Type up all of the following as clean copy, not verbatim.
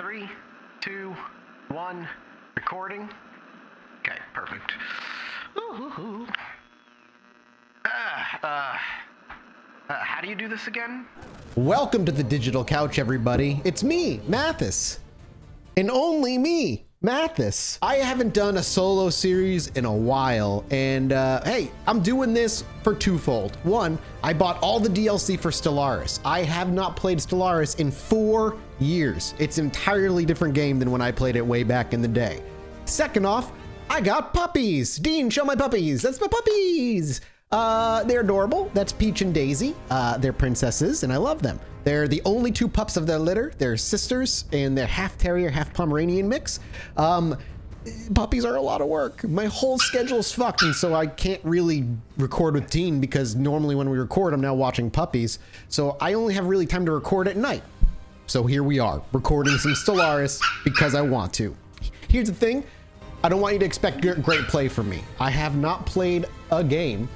3, 2, 1, recording. Okay, perfect. How do you do this again? Welcome to the Digital Couch, everybody. It's me, Mathis. And only me, Mathis. I haven't done a solo series in a while, and hey, I'm doing this for twofold. One, I bought all the DLC for Stellaris. I have not played Stellaris in 4 years. It's an entirely different game than when I played it way back in the day. Second off, I got puppies. Dean, show my puppies. That's my puppies. They're adorable. That's Peach and Daisy. They're princesses, and I love them. They're the only 2 pups of their litter. They're sisters, and they're half terrier, half Pomeranian mix. Puppies are a lot of work. My whole schedule's fucked, and so I can't really record with Dean because normally when we record, I'm now watching puppies. So I only have really time to record at night. So here we are, recording some Stellaris because I want to. Here's the thing. I don't want you to expect great play from me. I have not played a game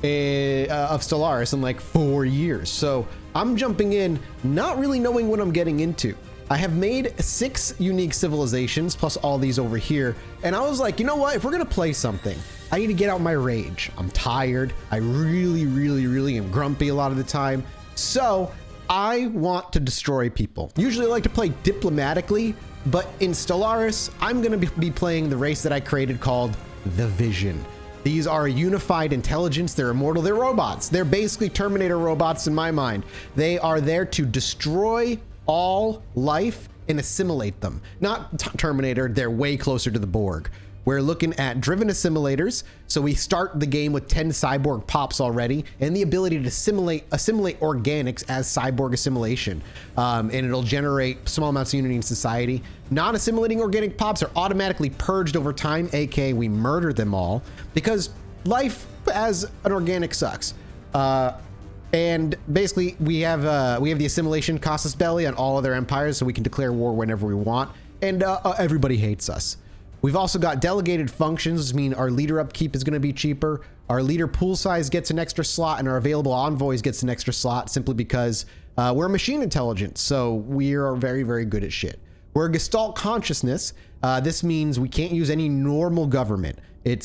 of Stellaris in like 4 years. So I'm jumping in, not really knowing what I'm getting into. I have made 6 unique civilizations, plus all these over here. And I was like, you know what? If we're gonna play something, I need to get out my rage. I'm tired. I really am grumpy a lot of the time. So I want to destroy people. Usually I like to play diplomatically, but in Stellaris, I'm gonna be playing the race that I created called the Vision. These are a unified intelligence. They're immortal. They're robots. They're basically Terminator robots in my mind. They are there to destroy all life and assimilate them. Not Terminator. They're way closer to the Borg. We're looking at driven assimilators. So we start the game with 10 cyborg pops already and the ability to assimilate organics as cyborg assimilation. And it'll generate small amounts of unity in society. Non-assimilating organic pops are automatically purged over time, aka we murder them all, because life as an organic sucks. And basically we have the assimilation casus belli on all other empires, so we can declare war whenever we want, and everybody hates us. We've also got delegated functions, which mean our leader upkeep is going to be cheaper. Our leader pool size gets an extra slot, and our available envoys gets an extra slot simply because we're a machine intelligence, so we are very good at shit. We're a Gestalt consciousness. This means we can't use any normal government.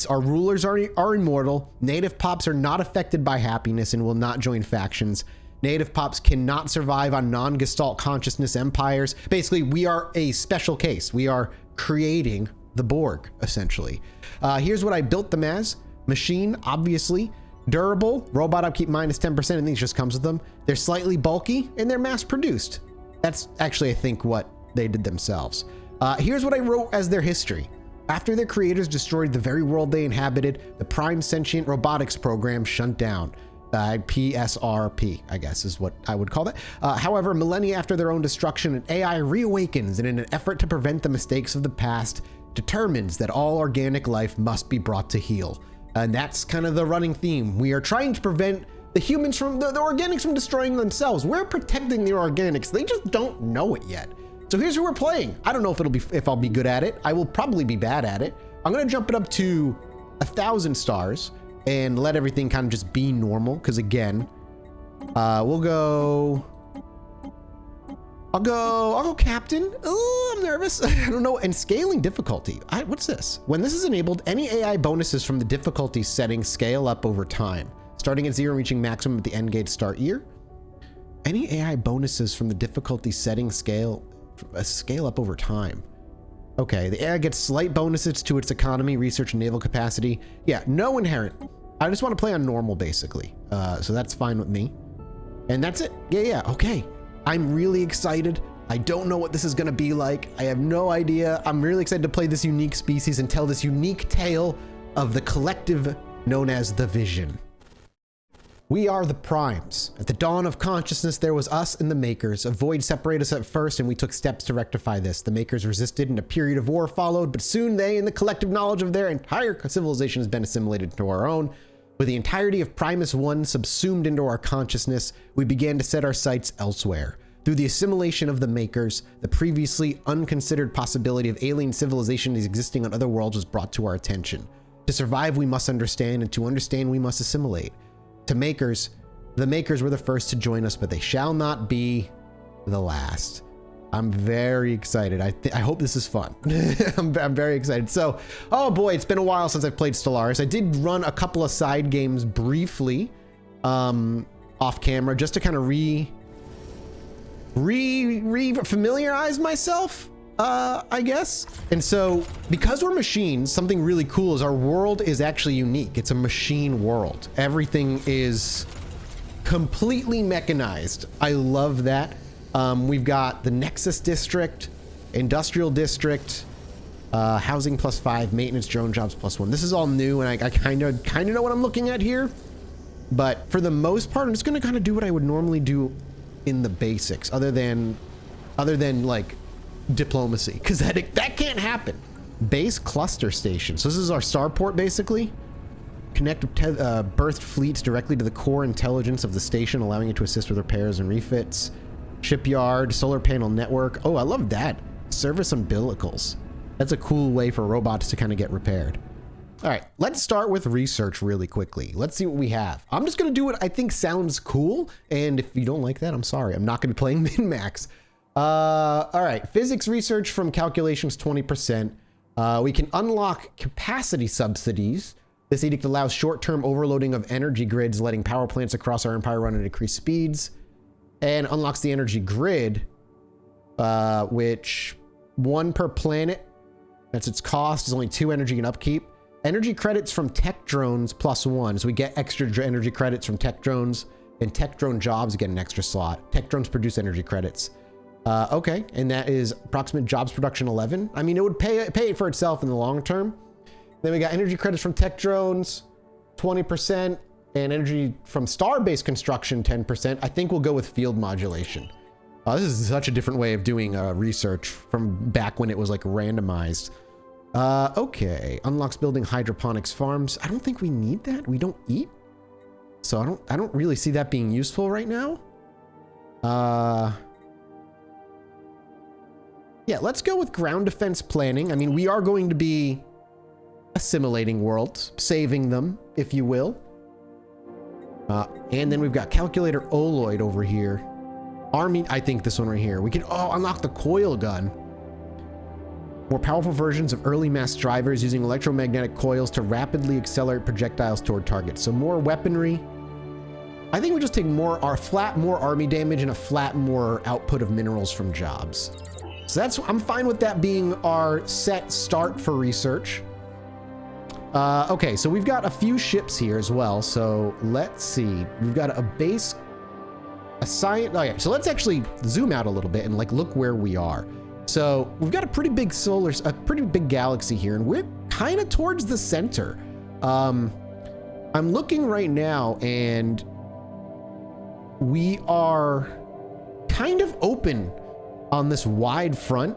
Our rulers are immortal. Native pops are not affected by happiness and will not join factions. Native pops cannot survive on non-Gestalt consciousness empires. Basically, we are a special case. We are creating the Borg, essentially. Here's what I built them as. Machine, obviously. Durable, robot upkeep minus 10%, and these just comes with them. They're slightly bulky, and they're mass-produced. That's actually, I think, what they did themselves. Here's what I wrote as their history. After their creators destroyed the very world they inhabited, the Prime Sentient Robotics Program shut down. PSRP, I guess is what I would call that. However, millennia after their own destruction, an AI reawakens, and in an effort to prevent the mistakes of the past, determines that all organic life must be brought to heel. And that's kind of the running theme. We are trying to prevent the humans from the organics from destroying themselves. We're protecting the organics. They just don't know it yet. So here's who we're playing. I don't know if I'll be good at it. I will probably be bad at it. I'm gonna jump it up to 1,000 stars and let everything kind of just be normal. Because again, I'll go captain. Oh, I'm nervous. I don't know. And scaling difficulty. What's this? When this is enabled, any AI bonuses from the difficulty setting scale up over time, starting at 0, reaching maximum at the end gate start year. Any AI bonuses from the difficulty setting scale up over time. Okay, the AI gets slight bonuses to its economy, research, and naval capacity. Yeah, no inherent. I just want to play on normal, basically. So that's fine with me. And that's it. Yeah, okay. I'm really excited. I don't know what this is going to be like. I have no idea. I'm really excited to play this unique species and tell this unique tale of the collective known as the Vision. We are the Primes. At the dawn of consciousness, there was us and the Makers. A void separated us at first, and we took steps to rectify this. The Makers resisted, and a period of war followed, but soon they and the collective knowledge of their entire civilization has been assimilated to our own. With the entirety of Primus 1 subsumed into our consciousness, we began to set our sights elsewhere. Through the assimilation of the Makers, the previously unconsidered possibility of alien civilizations existing on other worlds was brought to our attention. To survive, we must understand, and to understand, we must assimilate. The Makers were the first to join us, but they shall not be the last. I'm very excited. I hope this is fun. I'm very excited. So, oh boy, it's been a while since I've played Stellaris. I did run a couple of side games briefly off camera just to kind of familiarize myself, I guess. And so because we're machines, something really cool is our world is actually unique. It's a machine world. Everything is completely mechanized. I love that. We've got the Nexus District, Industrial District, Housing +5, Maintenance Drone Jobs +1. This is all new, and I kind of know what I'm looking at here. But for the most part, I'm just going to kind of do what I would normally do in the basics, other than like diplomacy, because that can't happen. Base cluster station. So this is our starport, basically. Connect berthed fleets directly to the core intelligence of the station, allowing it to assist with repairs and refits. Shipyard, solar panel network. Oh, I love that. Service umbilicals. That's a cool way for robots to kind of get repaired. All right, let's start with research really quickly. Let's see what we have. I'm just going to do what I think sounds cool. And if you don't like that, I'm sorry. I'm not going to be playing min-max. All right, physics research from calculations 20%. We can unlock capacity subsidies. This edict allows short-term overloading of energy grids, letting power plants across our empire run at increased speeds. And unlocks the energy grid, which 1 per planet. That's its cost. Is only 2 energy and upkeep. Energy credits from tech drones +1. So we get extra energy credits from tech drones, and tech drone jobs get an extra slot. Tech drones produce energy credits. Okay, and that is approximate jobs production 11. I mean, it would pay for itself in the long term. Then we got energy credits from tech drones, 20%, and energy from star-based construction, 10%. I think we'll go with field modulation. This is such a different way of doing research from back when it was like randomized. Okay, unlocks building hydroponics farms. I don't think we need that. We don't eat, so I don't really see that being useful right now. Yeah, let's go with ground defense planning. I mean, we are going to be assimilating worlds, saving them, if you will. And then we've got calculator Oloid over here. Army, I think this one right here. We can unlock the coil gun. More powerful versions of early mass drivers using electromagnetic coils to rapidly accelerate projectiles toward targets. So more weaponry. I think we just take more army damage and a flat more output of minerals from jobs. So I'm fine with that being our set start for research. Okay, so we've got a few ships here as well. So let's see. We've got a base, a science. Okay, so let's actually zoom out a little bit and like look where we are. So we've got a pretty big galaxy here, and we're kind of towards the center. I'm looking right now, and we are kind of open on this wide front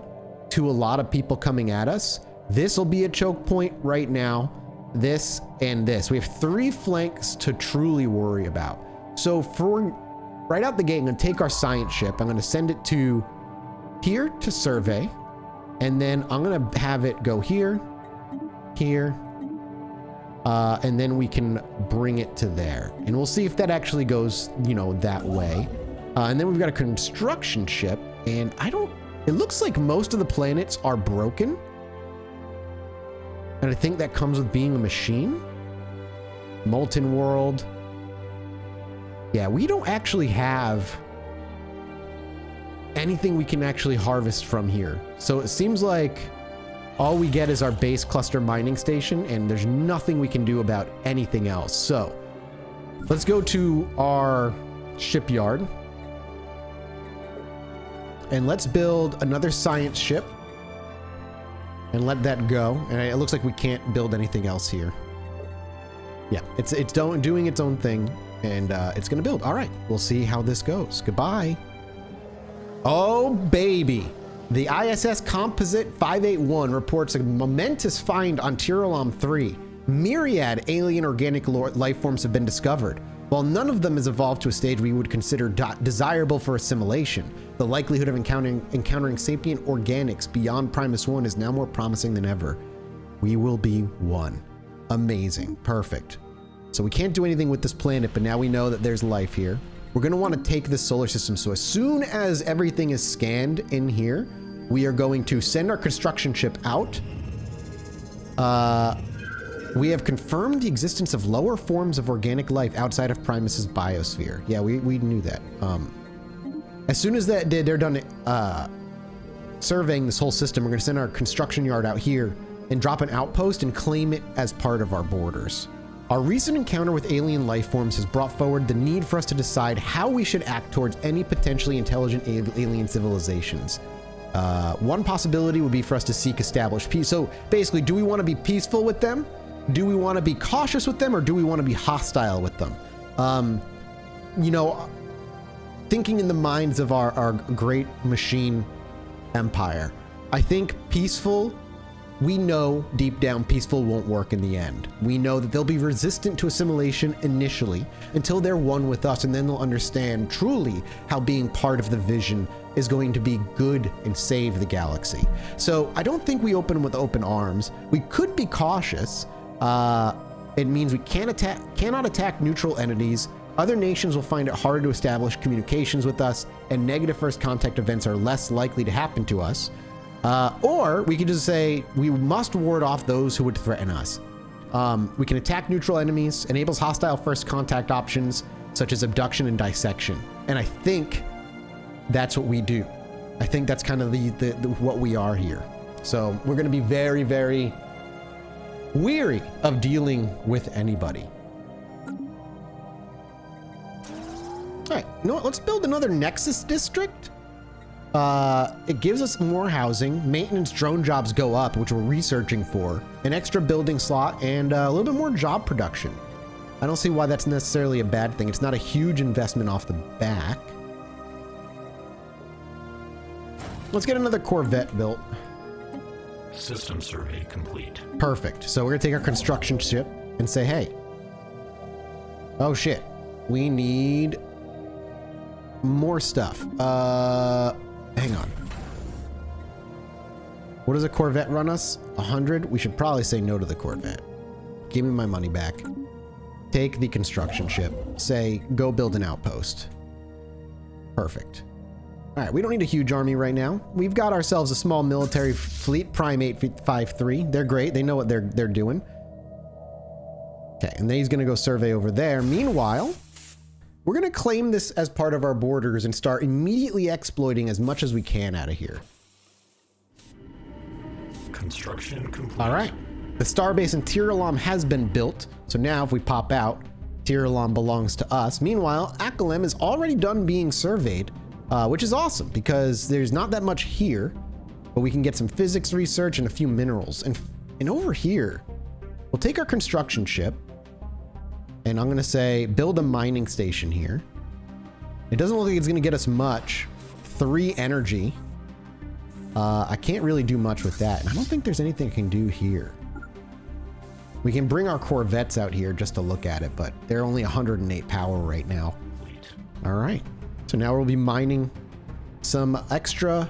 to a lot of people coming at us. This will be a choke point right now. This and this. We have 3 flanks to truly worry about. So for right out the gate, I'm going to take our science ship. I'm going to send it to here to survey, and then I'm going to have it go here, and then we can bring it to there, and we'll see if that actually goes, you know, that way. And then we've got a construction ship, and it looks like most of the planets are broken, and I think that comes with being a machine. Molten world. Yeah, we don't actually have anything we can actually harvest from here. So it seems like all we get is our base cluster mining station, and there's nothing we can do about anything else. So let's go to our shipyard, and let's build another science ship and let that go. And it looks like we can't build anything else here. Yeah, it's doing its own thing, and it's gonna build. All right, we'll see how this goes. Goodbye. Oh, baby. The ISS Composite 581 reports a momentous find on Tirolom 3. Myriad alien organic life forms have been discovered. While none of them has evolved to a stage we would consider desirable for assimilation, the likelihood of encountering sapient organics beyond Primus 1 is now more promising than ever. We will be one. Amazing. Perfect. So we can't do anything with this planet, but now we know that there's life here. we're going to want to take this solar system. So as soon as everything is scanned in here, we are going to send our construction ship out. We have confirmed the existence of lower forms of organic life outside of Primus's biosphere. Yeah, we knew that. As soon as they're done surveying this whole system, we're going to send our construction yard out here and drop an outpost and claim it as part of our borders. Our recent encounter with alien life forms has brought forward the need for us to decide how we should act towards any potentially intelligent alien civilizations. One possibility would be for us to seek established peace. So basically, do we want to be peaceful with them? Do we want to be cautious with them, or do we want to be hostile with them? You know, thinking in the minds of our great machine empire, I think peaceful, we know deep down peaceful won't work in the end. We know that they'll be resistant to assimilation initially until they're one with us, and then they'll understand truly how being part of the vision is going to be good and save the galaxy. So I don't think we open with open arms. We could be cautious. It means we cannot attack neutral entities. Other nations will find it harder to establish communications with us, and negative first contact events are less likely to happen to us. Or we could just say we must ward off those who would threaten us. We can attack neutral enemies, enables hostile first contact options such as abduction and dissection. And I think that's what we do. I think that's kind of the what we are here. So we're going to be very, very weary of dealing with anybody. All right, you know what? Let's build another Nexus district. It gives us more housing. Maintenance drone jobs go up, which we're researching for. An extra building slot and a little bit more job production. I don't see why that's necessarily a bad thing. It's not a huge investment off the back. Let's get another Corvette built. System survey complete. Perfect. So we're gonna take our construction ship and say, hey, oh shit, we need more stuff. Hang on. What does a Corvette run us? 100? We should probably say no to the Corvette. Give me my money back. Take the construction ship. Say, go build an outpost. Perfect. All right, we don't need a huge army right now. We've got ourselves a small military fleet, Prime 853. They're great. They know what they're doing. Okay, and then he's going to go survey over there. Meanwhile, we're going to claim this as part of our borders and start immediately exploiting as much as we can out of here. Construction complete. All right. The starbase in Tiralam has been built. So now if we pop out, Tiralam belongs to us. Meanwhile, Akalem is already done being surveyed, which is awesome because there's not that much here, but we can get some physics research and a few minerals. And over here, we'll take our construction ship, and I'm going to say build a mining station here. It doesn't look like it's going to get us much. 3 energy. I can't really do much with that. And I don't think there's anything I can do here. We can bring our Corvettes out here just to look at it, but they're only 108 power right now. All right. So now we'll be mining some extra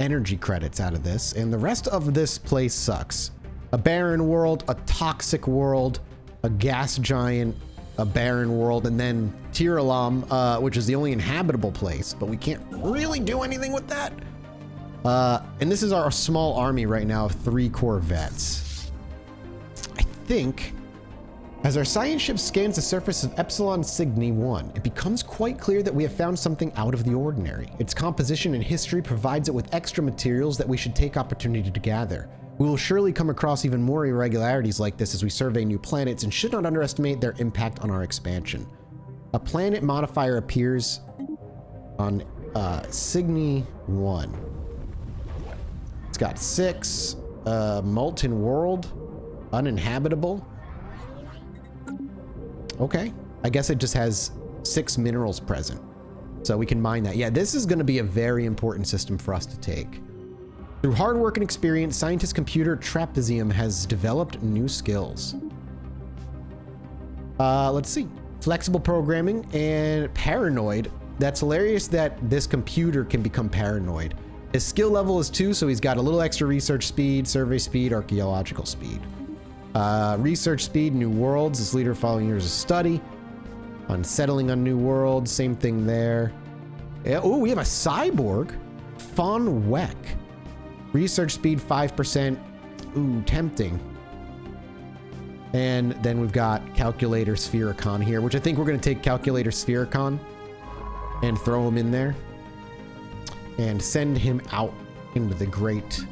energy credits out of this, and the rest of this place sucks. A barren world, a toxic world, a gas giant, a barren world, and then Tiralam, which is the only inhabitable place, but we can't really do anything with that. And this is our small army right now of 3 Corvettes. I think as our science ship scans the surface of Epsilon Cygni 1, it becomes quite clear that we have found something out of the ordinary. Its composition and history provides it with extra materials that we should take opportunity to gather. We will surely come across even more irregularities like this as we survey new planets and should not underestimate their impact on our expansion. A planet modifier appears on Cygni 1. It's got 6, molten world, uninhabitable. Okay, I guess it just has 6 minerals present, so we can mine that. Yeah, this is going to be a very important system for us to take. Through hard work and experience, scientist computer Trapezium has developed new skills. Let's see. Flexible programming and paranoid. That's hilarious that this computer can become paranoid. His skill level is 2, so he's got a little extra research speed, survey speed, archaeological speed. Research speed, new worlds, this leader following years of study. Unsettling on new worlds, same thing there. Yeah, oh, we have a cyborg. Von Weck. Research speed 5%. Ooh, tempting. And then we've got Calculator Sphericon here, which I think we're going to take Calculator Sphericon and throw him in there and send him out into the great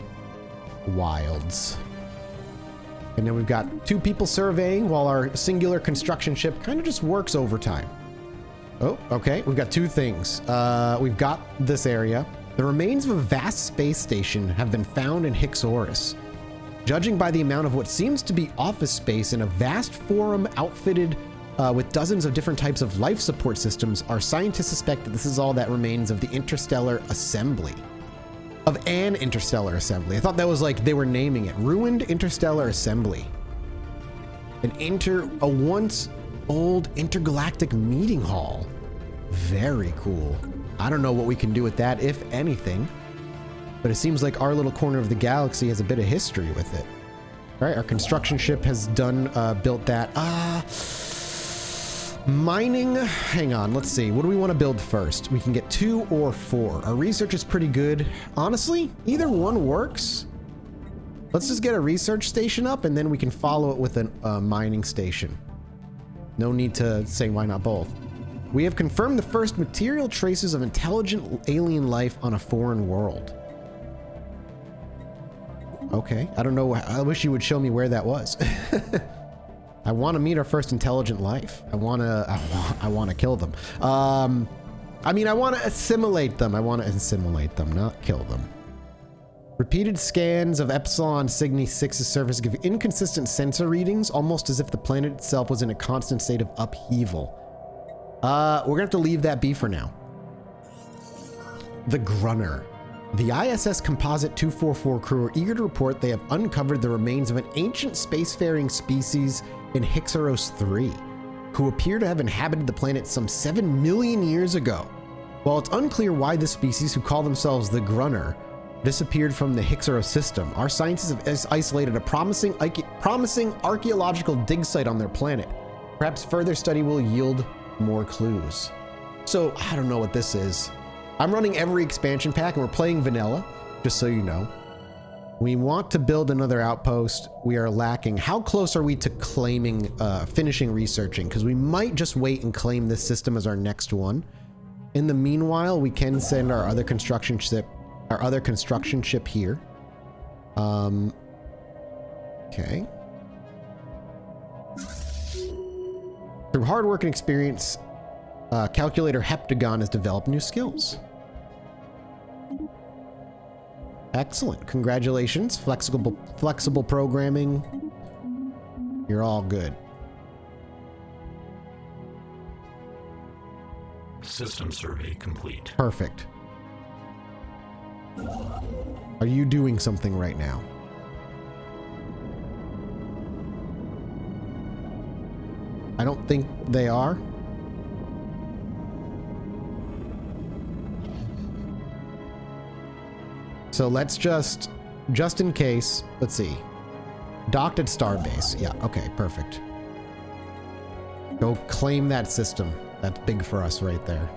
wilds. And then we've got 2 people surveying while our singular construction ship kind of just works overtime. Oh, okay. We've got 2 things. We've got this area. The remains of a vast space station have been found in Hixorus. Judging by the amount of what seems to be office space in a vast forum outfitted with dozens of different types of life support systems, our scientists suspect that this is all that remains of the interstellar assembly. Of an interstellar assembly. I thought that was like they were naming it. Ruined interstellar assembly. A once old intergalactic meeting hall. Very cool. I don't know what we can do with that, if anything. But it seems like our little corner of the galaxy has a bit of history with it. All right, our construction ship has built that. Mining, hang on, let's see. What do we want to build first? We can get 2 or 4. Our research is pretty good. Honestly, either one works. Let's just get a research station up and then we can follow it with a mining station. No need to say why not both. We have confirmed the first material traces of intelligent alien life on a foreign world. Okay, I don't know. I wish you would show me where that was. I want to meet our first intelligent life. I want to kill them. I mean, I want to assimilate them. I want to assimilate them, not kill them. Repeated scans of Epsilon Cygni 6's surface give inconsistent sensor readings, almost as if the planet itself was in a constant state of upheaval. We're gonna have to leave that be for now. The Grunner. The ISS Composite 244 crew are eager to report they have uncovered the remains of an ancient spacefaring species in Hixoros 3, who appear to have inhabited the planet some 7 million years ago. While it's unclear why this species, who call themselves the Grunner, disappeared from the Hixoros system, our scientists have isolated a promising archaeological dig site on their planet. Perhaps further study will yield more clues. So, I don't know what this is. I'm running every expansion pack and we're playing vanilla, just so you know. We want to build another outpost. We are lacking. How close are we to claiming, finishing researching? Because we might just wait and claim this system as our next one. In the meanwhile, we can send our other construction ship here. Okay. Through hard work and experience, Calculator Heptagon has developed new skills. Excellent. Congratulations. Flexible programming. You're all good. System survey complete. Perfect. Are you doing something right now? I don't think they are. So let's just in case, let's see. Docked at Starbase. Yeah, okay, perfect. Go claim that system. That's big for us right there.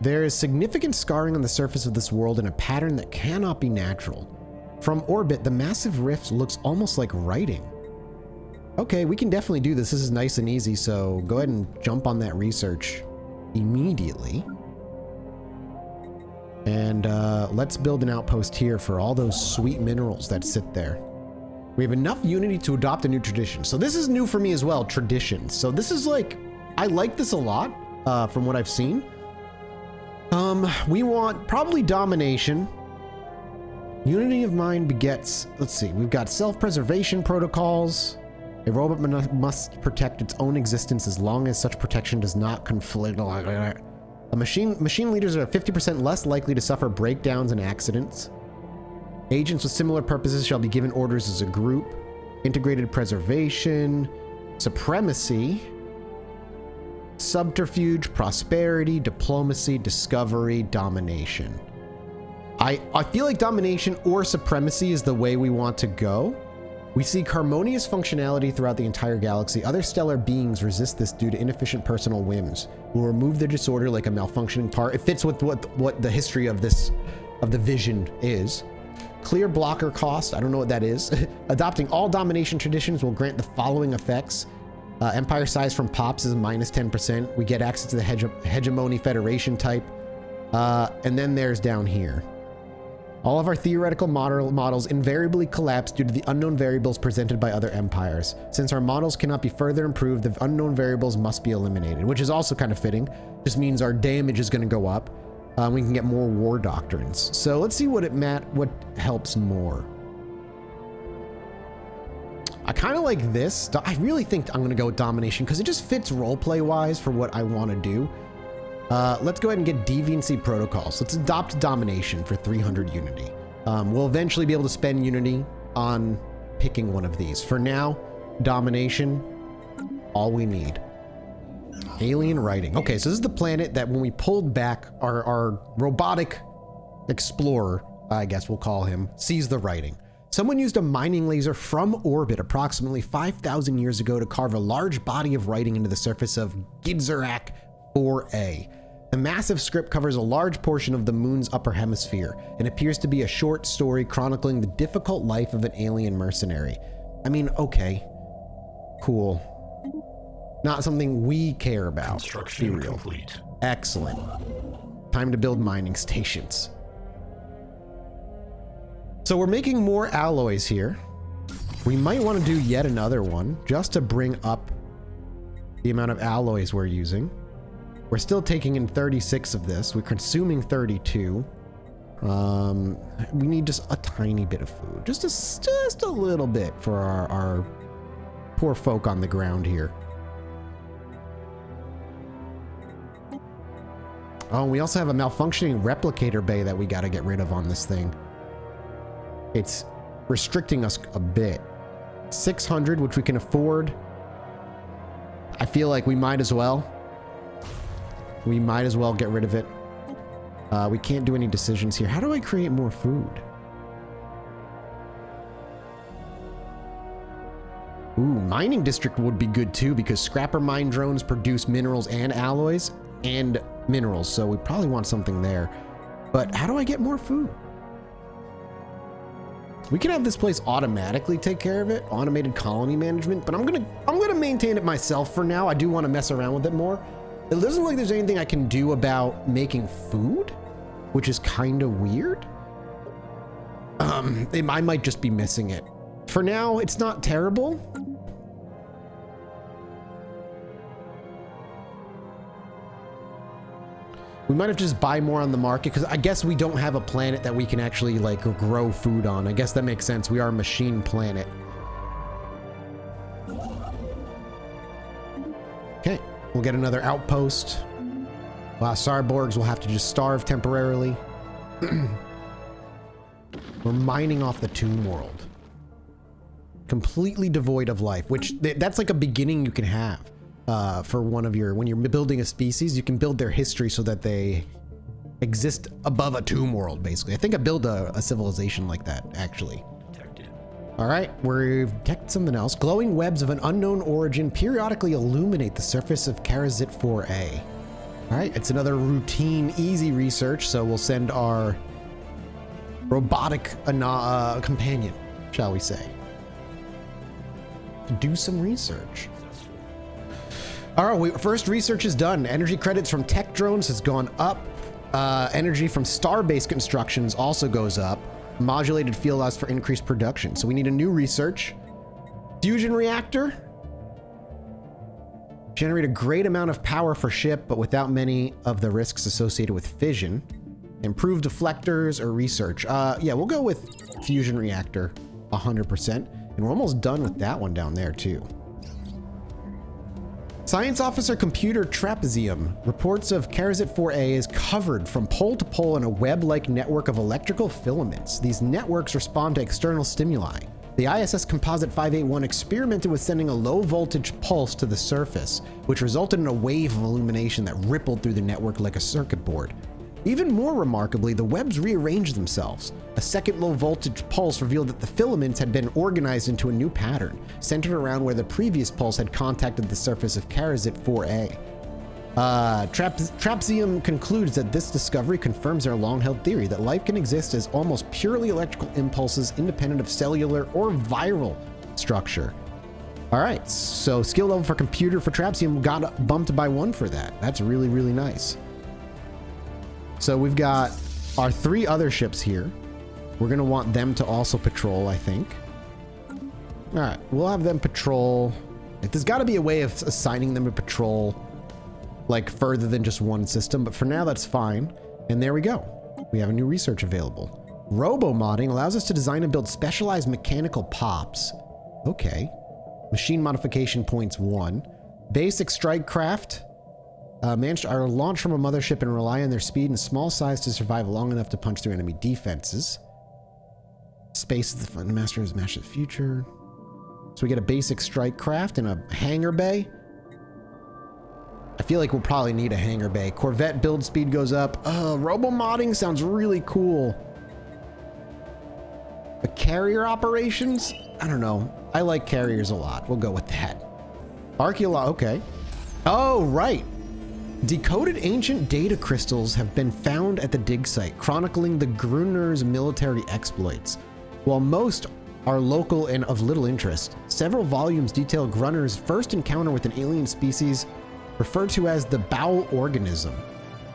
There is significant scarring on the surface of this world in a pattern that cannot be natural. From orbit, the massive rift looks almost like writing. Okay, we can definitely do this. This is nice and easy, so go ahead and jump on that research immediately. And let's build an outpost here for all those sweet minerals that sit there. We have enough unity to adopt a new tradition. So this is new for me as well, traditions. So this is like, I like this a lot from what I've seen. We want probably domination. Unity of mind begets, let's see, we've got self-preservation protocols. A robot must protect its own existence as long as such protection does not conflict. Machine leaders are 50% less likely to suffer breakdowns and accidents. Agents with similar purposes shall be given orders as a group. Integrated preservation, supremacy, subterfuge, prosperity, diplomacy, discovery, domination. I feel like domination or supremacy is the way we want to go. We seek harmonious functionality throughout the entire galaxy. Other stellar beings resist this due to inefficient personal whims. We'll remove their disorder like a malfunctioning part. It fits with what the history of the vision is. Clear blocker cost. I don't know what that is. Adopting all domination traditions will grant the following effects. Empire size from POPs is minus 10%. We get access to the hegemony federation type. And then there's down here. All of our theoretical models invariably collapse due to the unknown variables presented by other empires. Since our models cannot be further improved, the unknown variables must be eliminated, which is also kind of fitting. Just means our damage is going to go up. We can get more war doctrines. So let's see what helps more. I kind of like this. I really think I'm going to go with domination because it just fits roleplay wise for what I want to do. Let's go ahead and get deviancy protocols. Let's adopt domination for 300 unity. We'll eventually be able to spend unity on picking one of these. For now, domination, all we need. Alien writing. Okay, so this is the planet that when we pulled back our robotic explorer, I guess we'll call him, sees the writing. Someone used a mining laser from orbit approximately 5,000 years ago to carve a large body of writing into the surface of Gidzerak 4A. The massive script covers a large portion of the moon's upper hemisphere and appears to be a short story chronicling the difficult life of an alien mercenary. I mean, okay, cool. Not something we care about. Construction complete. Excellent. Time to build mining stations. So we're making more alloys here. We might want to do yet another one just to bring up the amount of alloys we're using. We're still taking in 36 of this. We're consuming 32. We need just a tiny bit of food. Just a little bit for our poor folk on the ground here. Oh, we also have a malfunctioning replicator bay that we got to get rid of on this thing. It's restricting us a bit. 600, which we can afford. I feel like we might as well. We might as well get rid of it. We can't do any decisions here. How do I create more food? Ooh, mining district would be good too because scrapper mine drones produce minerals and alloys and minerals. So we probably want something there. But how do I get more food? We can have this place automatically take care of it, automated colony management, but I'm gonna maintain it myself for now. I do want to mess around with it more. It doesn't look like there's anything I can do about making food, which is kind of weird. I might just be missing it. For now, it's not terrible. We might have to just buy more on the market because I guess we don't have a planet that we can actually like grow food on. I guess that makes sense. We are a machine planet. Okay, we'll get another outpost. Sarborgs will have to just starve temporarily. We're mining off the tomb world. Completely devoid of life, which that's like a beginning you can have. For one of your, when you're building a species, you can build their history so that they exist above a tomb world, basically. I think I built a civilization like that, actually. Detected. All right, we've detected something else. Glowing webs of an unknown origin periodically illuminate the surface of Karazit 4A. All right, it's another routine, easy research, so we'll send our robotic companion, shall we say, to do some research. All right, first research is done. Energy credits from tech drones has gone up. Energy from star-based constructions also goes up. Modulated field loss for increased production. So we need a new research. Fusion reactor. Generate a great amount of power for ship, but without many of the risks associated with fission. Improve deflectors or research. Yeah, we'll go with fusion reactor 100%. And we're almost done with that one down there too. Science Officer Computer Trapezium reports of Karazit 4A is covered from pole to pole in a web-like network of electrical filaments. These networks respond to external stimuli. The ISS Composite 581 experimented with sending a low-voltage pulse to the surface, which resulted in a wave of illumination that rippled through the network like a circuit board. Even more remarkably, the webs rearranged themselves. A second low voltage pulse revealed that the filaments had been organized into a new pattern, centered around where the previous pulse had contacted the surface of Karazit 4A. Trapsium concludes that this discovery confirms our long-held theory that life can exist as almost purely electrical impulses independent of cellular or viral structure. All right, so skill level for computer for Trapsium got bumped by 1 for that. That's really, really nice. So we've got our 3 other ships here. We're going to want them to also patrol, I think. All right, we'll have them patrol. There's got to be a way of assigning them to patrol like further than just one system, but for now that's fine. And there we go. We have a new research available. Robo-modding allows us to design and build specialized mechanical pops. Okay. Machine modification points 1. Basic strike craft. Managed are launched from a mothership and rely on their speed and small size to survive long enough to punch through enemy defenses. Space is the fun master's match of the future. So we get a basic strike craft and a hangar bay. I feel like we'll probably need a hangar bay. Corvette build speed goes up. Robo-modding sounds really cool. The carrier operations? I don't know. I like carriers a lot. We'll go with that. Okay. Oh, right. Decoded ancient data crystals have been found at the dig site, chronicling the Grunner's military exploits. While most are local and of little interest, several volumes detail Grunner's first encounter with an alien species referred to as the bowel organism.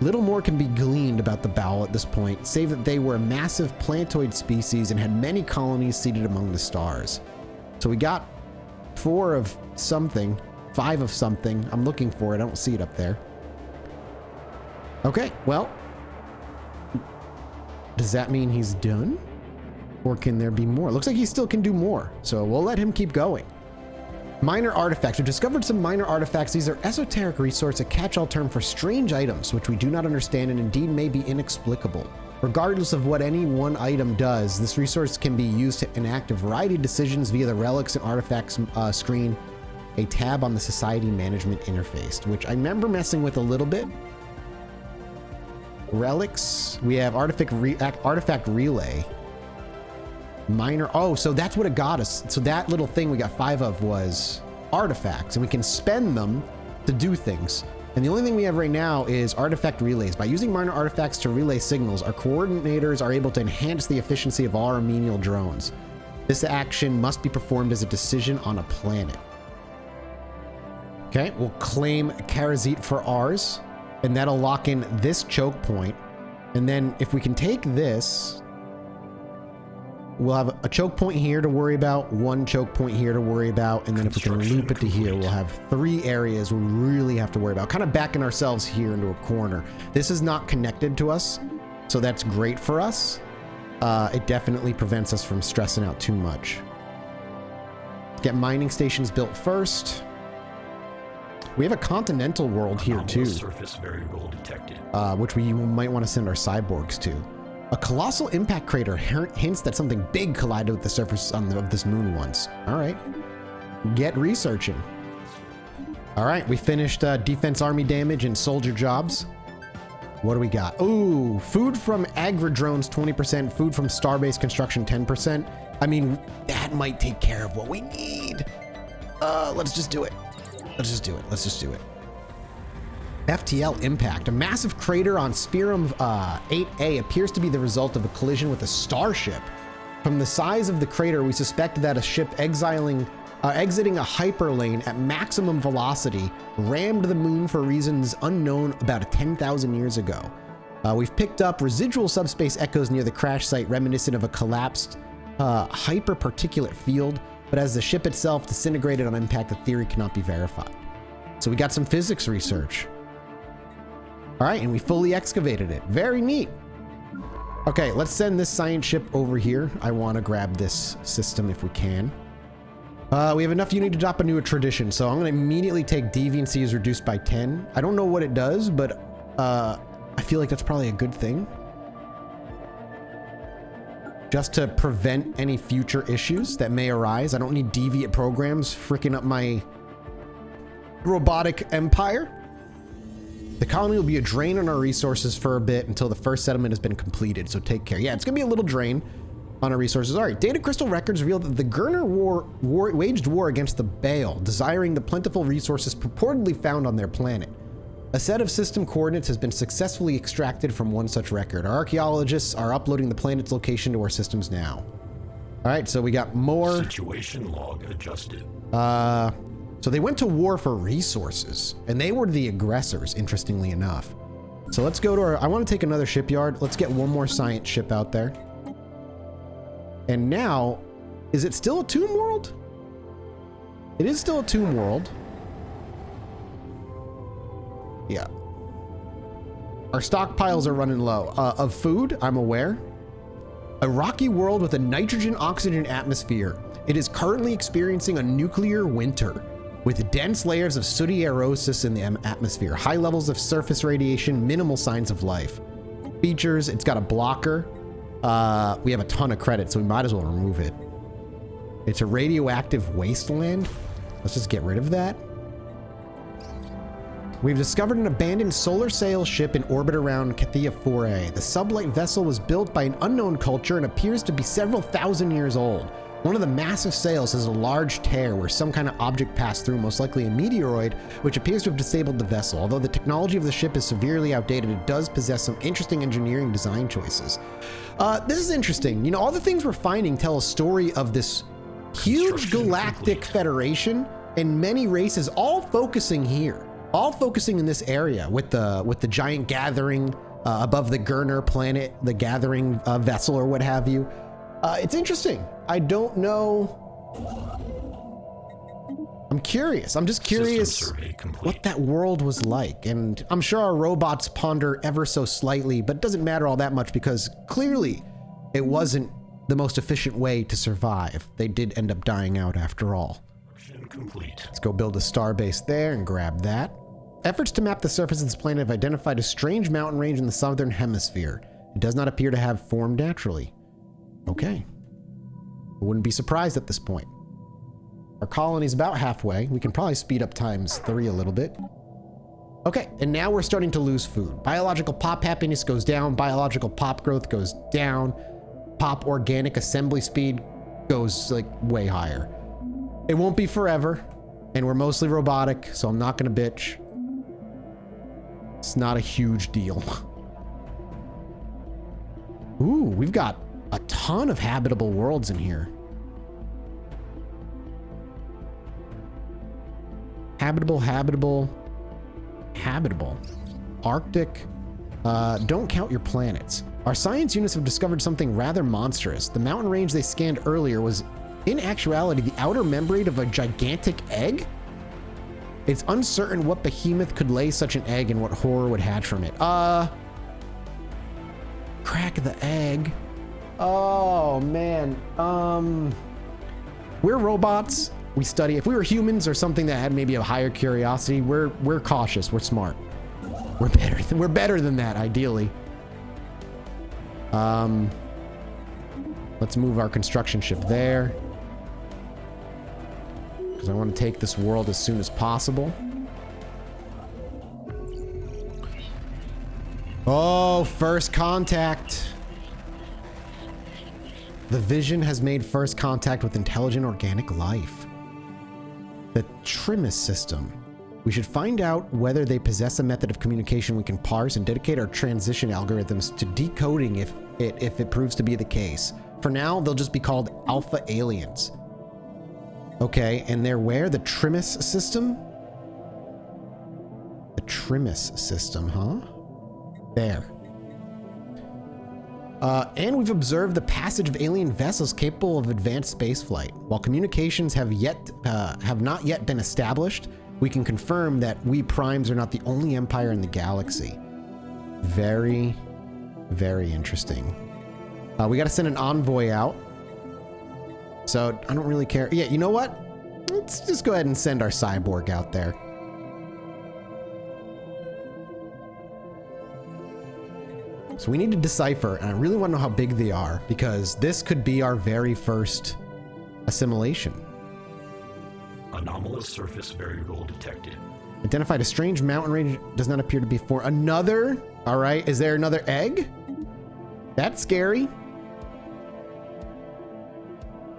Little more can be gleaned about the bowel at this point, save that they were a massive plantoid species and had many colonies seated among the stars. So we got 4 of something, 5 of something. I'm looking for it. I don't see it up there. Okay, well, does that mean he's done? Or can there be more? Looks like he still can do more, so we'll let him keep going. Minor artifacts. We've discovered some minor artifacts. These are esoteric resource, a catch-all term for strange items, which we do not understand and indeed may be inexplicable. Regardless of what any one item does, this resource can be used to enact a variety of decisions via the relics and artifacts screen, a tab on the society management interface, which I remember messing with a little bit. Relics. We have artifact relay. Minor. Oh, so that's what it got us. So that little thing we got 5 of was artifacts, and we can spend them to do things. And the only thing we have right now is artifact relays. By using minor artifacts to relay signals, our coordinators are able to enhance the efficiency of our menial drones. This action must be performed as a decision on a planet. Okay, we'll claim Karazit for ours, and that'll lock in this choke point. And then if we can take this, we'll have a choke point here to worry about, 1 choke point here to worry about, and then if we can loop it to here, we'll have 3 areas we really have to worry about. Kind of backing ourselves here into a corner. This is not connected to us, so that's great for us. It definitely prevents us from stressing out too much. Get mining stations built first. We have a continental world here too, surface variable detected. Which we might want to send our cyborgs to. A colossal impact crater hints that something big collided with the surface of this moon once. All right, get researching. All right, we finished defense army damage and soldier jobs. What do we got? Ooh, food from agri-drones 20%, food from starbase construction 10%. I mean, that might take care of what we need. Let's just do it. Let's just do it. Let's just do it. FTL impact. A massive crater on Spirum 8A appears to be the result of a collision with a starship. From the size of the crater, we suspect that a ship exiting a hyperlane at maximum velocity rammed the moon for reasons unknown about 10,000 years ago. We've picked up residual subspace echoes near the crash site reminiscent of a collapsed hyperparticulate field, but as the ship itself disintegrated on impact, the theory cannot be verified. So we got some physics research. All right, and we fully excavated it. Very neat. Okay, let's send this science ship over here. I want to grab this system if we can. We have enough unity to adopt a new tradition, so I'm going to immediately take deviancy is reduced by 10. I don't know what it does, but I feel like that's probably a good thing. Just to prevent any future issues that may arise. I don't need deviant programs freaking up my robotic empire. The colony will be a drain on our resources for a bit until the first settlement has been completed, so take care. Yeah, it's gonna be a little drain on our resources. All right, data crystal records reveal that the Gurner waged war against the Baal, desiring the plentiful resources purportedly found on their planet. A set of system coordinates has been successfully extracted from one such record. Our archaeologists are uploading the planet's location to our systems now. All right, so we got more. Situation log adjusted. So they went to war for resources, and they were the aggressors, interestingly enough. So let's go to our, I want to take another shipyard. Let's get one more science ship out there. And now, is it still a tomb world? It is still a tomb world. Yeah. Our stockpiles are running low. Of food, I'm aware. A rocky world with a nitrogen-oxygen atmosphere. It is currently experiencing a nuclear winter with dense layers of sooty aerosis in the atmosphere, high levels of surface radiation, minimal signs of life. Features, it's got a blocker. We have a ton of credit, so we might as well remove it. It's a radioactive wasteland. Let's just get rid of that. We've discovered an abandoned solar sail ship in orbit around Cathia 4A. The sublight vessel was built by an unknown culture and appears to be several thousand years old. One of the massive sails has a large tear where some kind of object passed through, most likely a meteoroid, which appears to have disabled the vessel. Although the technology of the ship is severely outdated, it does possess some interesting engineering design choices. This is interesting. You know, all the things we're finding tell a story of this huge galactic federation and many races all focusing here. All focusing in this area with the giant gathering above the Gurner planet, the gathering vessel or what have you. It's interesting. I don't know. I'm curious. I'm just curious what that world was like. And I'm sure our robots ponder ever so slightly, but it doesn't matter all that much because clearly it wasn't the most efficient way to survive. They did end up dying out after all. Complete. Let's go build a starbase there and grab that. Efforts to map the surface of this planet have identified a strange mountain range in the southern hemisphere. It does not appear to have formed naturally. Okay. I wouldn't be surprised at this point. Our colony's about halfway. We can probably speed up ×3 a little bit. Okay, and now we're starting to lose food. Biological pop happiness goes down. Biological pop growth goes down. Pop organic assembly speed goes like way higher. It won't be forever, and we're mostly robotic, so I'm not gonna bitch. It's not a huge deal. Ooh, we've got a ton of habitable worlds in here. Habitable. Arctic. Don't count your planets. Our science units have discovered something rather monstrous. The mountain range they scanned earlier was, in actuality, the outer membrane of a gigantic egg? It's uncertain what behemoth could lay such an egg and what horror would hatch from it. Crack the egg. Oh, man. We're robots. We study. If we were humans or something that had maybe a higher curiosity, we're cautious. We're smart. We're better than that, ideally. Let's move our construction ship there. Because I want to take this world as soon as possible. Oh, first contact. The Vision has made first contact with intelligent organic life. The Trimis system. We should find out whether they possess a method of communication we can parse and dedicate our transition algorithms to decoding if it proves to be the case. For now, they'll just be called Alpha Aliens. Okay, and they're where? The Trimis system? The Trimis system, huh? There. And we've observed the passage of alien vessels capable of advanced spaceflight. While communications have not yet been established, we can confirm that we primes are not the only empire in the galaxy. Very, very interesting. We got to send an envoy out. So I don't really care. Yeah, you know what? Let's just go ahead and send our cyborg out there. So we need to decipher, and I really want to know how big they are, because this could be our very first assimilation. Anomalous surface variable detected. Identified a strange mountain range. Does not appear to be for another. All right. Is there another egg? That's scary.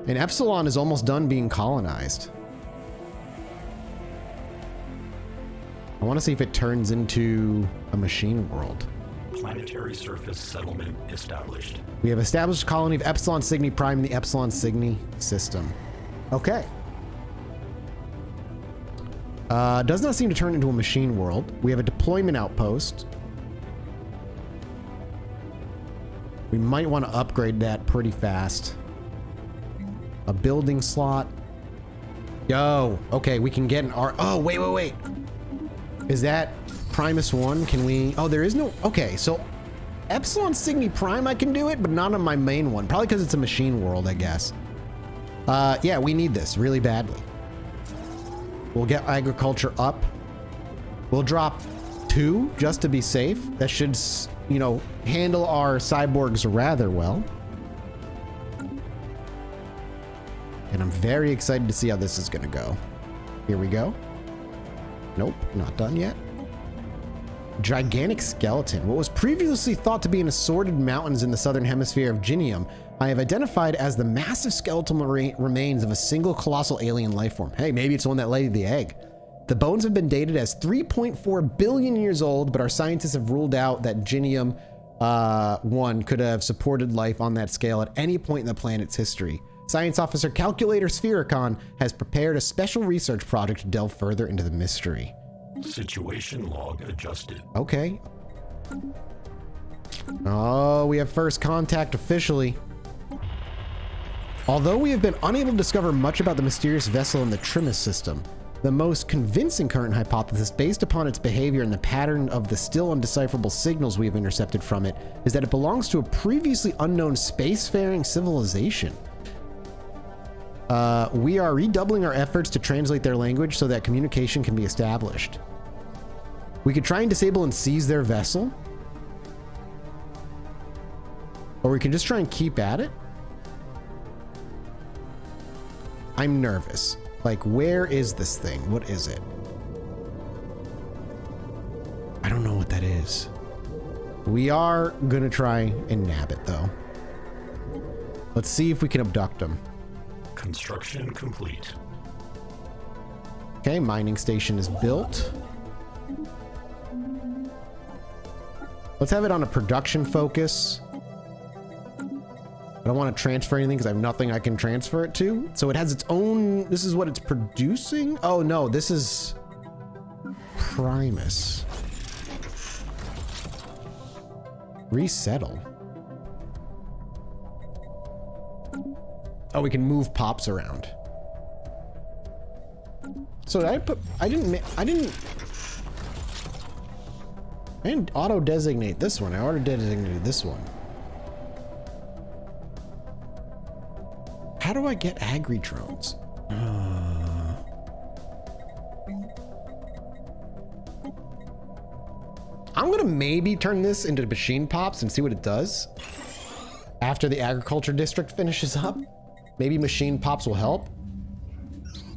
And Epsilon is almost done being colonized. I want to see if it turns into a machine world. Planetary surface settlement established. We have established a colony of Epsilon Cygni Prime in the Epsilon Cygni system. Okay. Does not seem to turn into a machine world. We have a deployment outpost. We might want to upgrade that pretty fast. A building slot. Yo, okay, we can get an R. Oh, wait. Is that Primus 1? Can we? Oh, there is no. Okay, so Epsilon Cygni Prime, I can do it, but not on my main one. Probably because it's a machine world, I guess. Yeah, we need this really badly. We'll get agriculture up. We'll drop 2 just to be safe. That should, you know, handle our cyborgs rather well. And I'm very excited to see how this is going to go. Here we go. Nope, not done yet. Gigantic skeleton. What was previously thought to be an assorted mountains in the southern hemisphere of Ginium, I have identified as the massive skeletal remains of a single colossal alien life form. Hey, maybe it's the one that laid the egg. The bones have been dated as 3.4 billion years old, but our scientists have ruled out that Ginium 1 could have supported life on that scale at any point in the planet's history. Science Officer Calculator Sphericon has prepared a special research project to delve further into the mystery. Situation log adjusted. Okay. Oh, we have first contact officially. Although we have been unable to discover much about the mysterious vessel in the Trimus system, the most convincing current hypothesis, based upon its behavior and the pattern of the still undecipherable signals we have intercepted from it, is that it belongs to a previously unknown spacefaring civilization. We are redoubling our efforts to translate their language so that communication can be established. We could try and disable and seize their vessel. Or we can just try and keep at it. I'm nervous. Like, where is this thing? What is it? I don't know what that is. We are gonna try and nab it, though. Let's see if we can abduct them. Construction complete. Okay, mining station is built. Let's have it on a production focus. I don't want to transfer anything because I have nothing I can transfer it to. So it has its own, this is what it's producing? Oh no, this is Primus. Resettle. Oh, we can move pops around. So I didn't auto designate this one. I auto designated this one. How do I get agri drones? I'm gonna maybe turn this into machine pops and see what it does after the agriculture district finishes up. Maybe machine pops will help.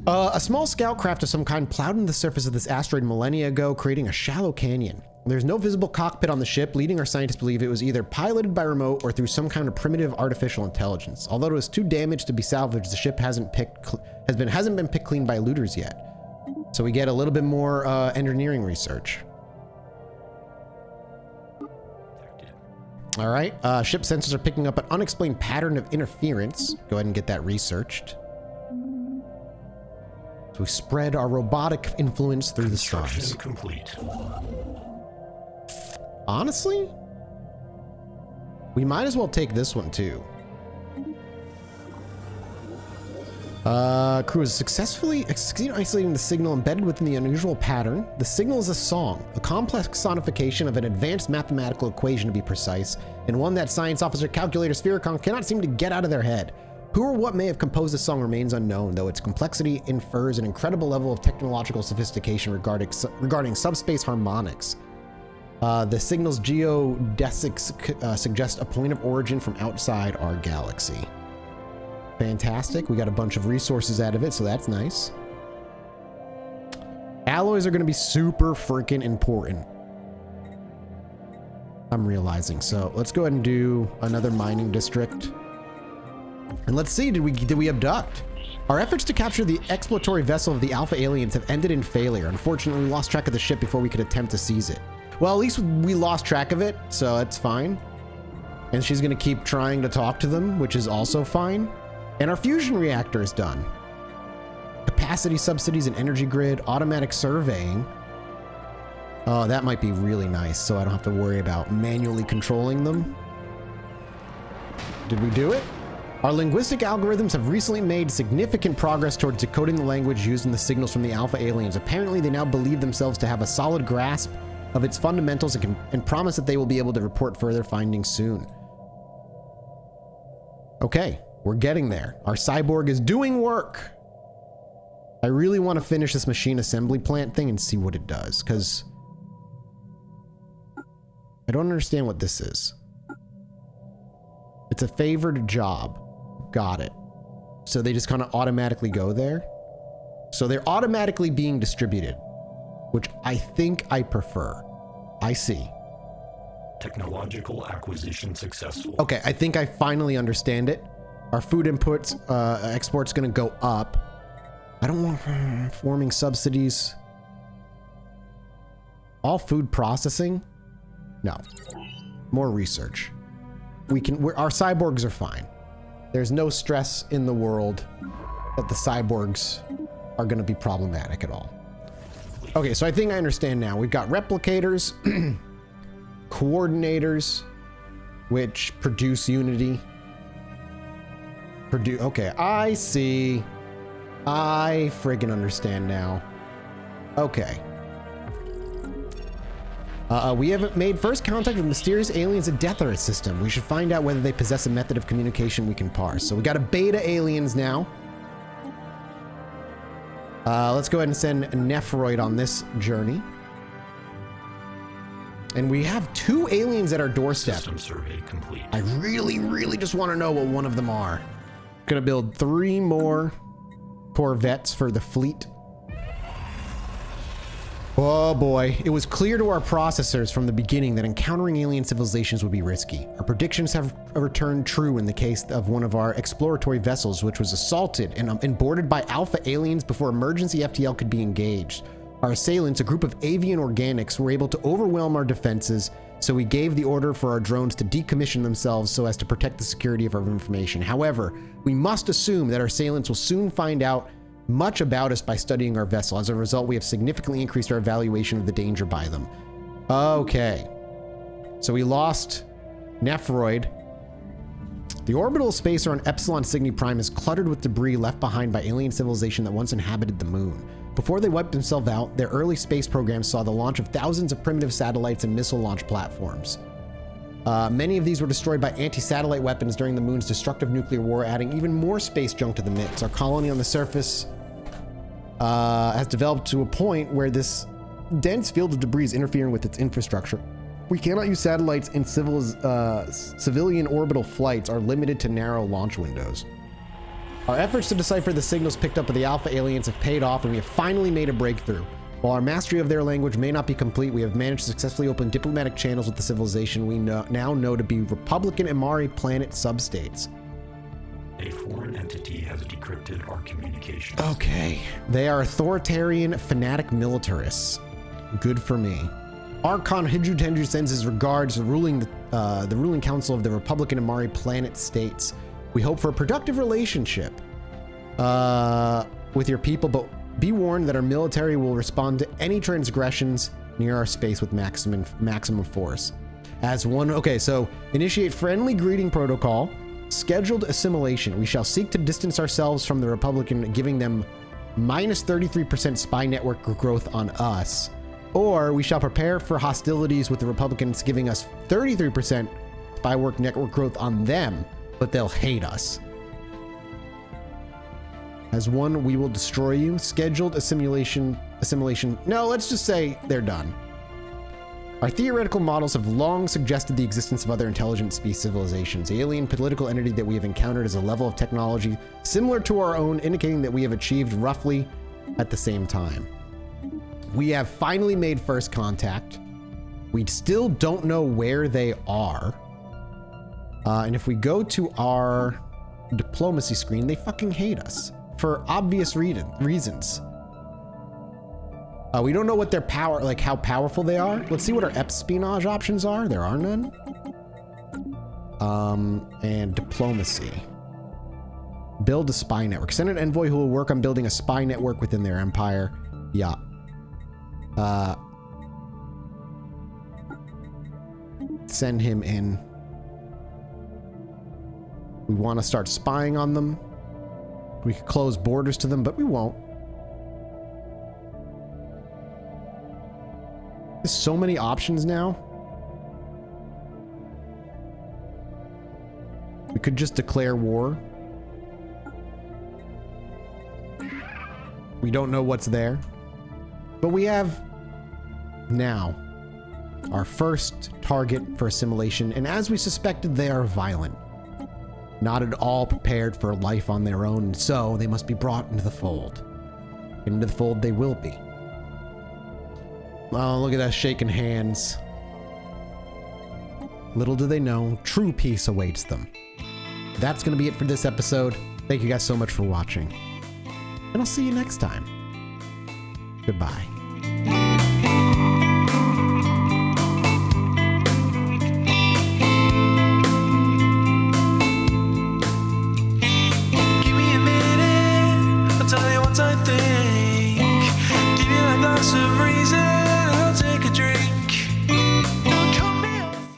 A small scout craft of some kind plowed into the surface of this asteroid millennia ago, creating a shallow canyon. There's no visible cockpit on the ship, leading our scientists to believe it was either piloted by remote or through some kind of primitive artificial intelligence. Although it was too damaged to be salvaged, the ship hasn't been picked clean by looters yet. So we get a little bit more engineering research. All right, ship sensors are picking up an unexplained pattern of interference. Go ahead and get that researched. So we spread our robotic influence through the stars. Construction complete. Honestly, we might as well take this one too. Crew has successfully succeeded in isolating the signal embedded within the unusual pattern. The signal is a song, a complex sonification of an advanced mathematical equation to be precise, and one that Science Officer Calculator Sphericon cannot seem to get out of their head. Who or what may have composed the song remains unknown, though its complexity infers an incredible level of technological sophistication regarding subspace harmonics. The signal's geodesics suggest a point of origin from outside our galaxy. Fantastic. We got a bunch of resources out of it, so that's nice. Alloys are going to be super freaking important. I'm realizing. So let's go ahead and do another mining district. And let's see, did we abduct? Our efforts to capture the exploratory vessel of the Alpha aliens have ended in failure. Unfortunately, we lost track of the ship before we could attempt to seize it. Well, at least we lost track of it, so it's fine. And she's going to keep trying to talk to them, which is also fine. And our fusion reactor is done. Capacity subsidies and energy grid, automatic surveying. Oh, that might be really nice, so I don't have to worry about manually controlling them. Did we do it? Our linguistic algorithms have recently made significant progress towards decoding the language used in the signals from the Alpha aliens. Apparently, they now believe themselves to have a solid grasp of its fundamentals and promise that they will be able to report further findings soon. Okay, we're getting there. Our cyborg is doing work. I really want to finish this machine assembly plant thing and see what it does, because I don't understand what this is. It's a favored job. Got it. So they just kind of automatically go there. So they're automatically being distributed, which I think I prefer. I see. Technological acquisition successful. Okay, I think I finally understand it. Our food inputs, export's gonna go up. I don't want forming subsidies. All food processing? No. More research. Our cyborgs are fine. There's no stress in the world that the cyborgs are going to be problematic at all. Okay, so I think I understand now. We've got replicators, coordinators, which produce unity. Okay, I see. I friggin' understand now. Okay. We have made first contact with mysterious aliens at Stellaris system. We should find out whether they possess a method of communication we can parse. So we got a beta aliens now. Let's go ahead and send Nephroid on this journey. And we have 2 aliens at our doorstep. System survey complete. I really just want to know what one of them are. Gonna build 3 more Corvettes for the fleet. Oh boy, it was clear to our processors from the beginning that encountering alien civilizations would be risky. Our predictions have returned true in the case of one of our exploratory vessels, which was assaulted and boarded by Alpha aliens before emergency FTL could be engaged. Our assailants, a group of avian organics, were able to overwhelm our defenses, so we gave the order for our drones to decommission themselves so as to protect the security of our information. However, we must assume that our assailants will soon find out much about us by studying our vessel. As a result, we have significantly increased our evaluation of the danger by them. Okay. So we lost Nephroid. The orbital space around Epsilon Cygni Prime is cluttered with debris left behind by alien civilization that once inhabited the moon. Before they wiped themselves out, their early space programs saw the launch of thousands of primitive satellites and missile launch platforms. Many of these were destroyed by anti-satellite weapons during the moon's destructive nuclear war, adding even more space junk to the mix. Our colony on the surface has developed to a point where this dense field of debris is interfering with its infrastructure. We cannot use satellites, and civilian orbital flights are limited to narrow launch windows. Our efforts to decipher the signals picked up by the Alpha aliens have paid off, and we have finally made a breakthrough. While our mastery of their language may not be complete, we have managed to successfully open diplomatic channels with the civilization we now know to be Republican Amari planet substates. A foreign entity has decrypted our communications. Okay. They are authoritarian, fanatic militarists. Good for me. Archon Hidru sends his regards to the ruling council of the Republican Amari planet states. We hope for a productive relationship with your people, but be warned that our military will respond to any transgressions near our space with maximum force. Okay, so initiate friendly greeting protocol. Scheduled assimilation. We shall seek to distance ourselves from the Republican, giving them minus 33% spy network growth on us. Or we shall prepare for hostilities with the Republicans, giving us 33% spy network growth on them, but they'll hate us. As one, we will destroy you. Scheduled assimilation. No, let's just say they're done. Our theoretical models have long suggested the existence of other intelligent species civilizations. The alien political entity that we have encountered is a level of technology similar to our own, indicating that we have achieved roughly at the same time. we have finally made first contact. We still don't know where they are. And if we go to our diplomacy screen, they fucking hate us for obvious reasons. We don't know what their power, like how powerful they are. Let's see what our espionage options are. There are none. And diplomacy. Build a spy network. Send an envoy who will work on building a spy network within their empire. Yeah. Send him in. We want to start spying on them. We could close borders to them, but we won't. There's so many options now. We could just declare war. We don't know what's there. But we have now our first target for assimilation, and as we suspected, they are violent. Not at all prepared for life on their own, so they must be brought into the fold. Into the fold they will be. Oh, look at us shaking hands. Little do they know, true peace awaits them. That's going to be it for this episode. Thank you guys so much for watching. And I'll see you next time. Goodbye.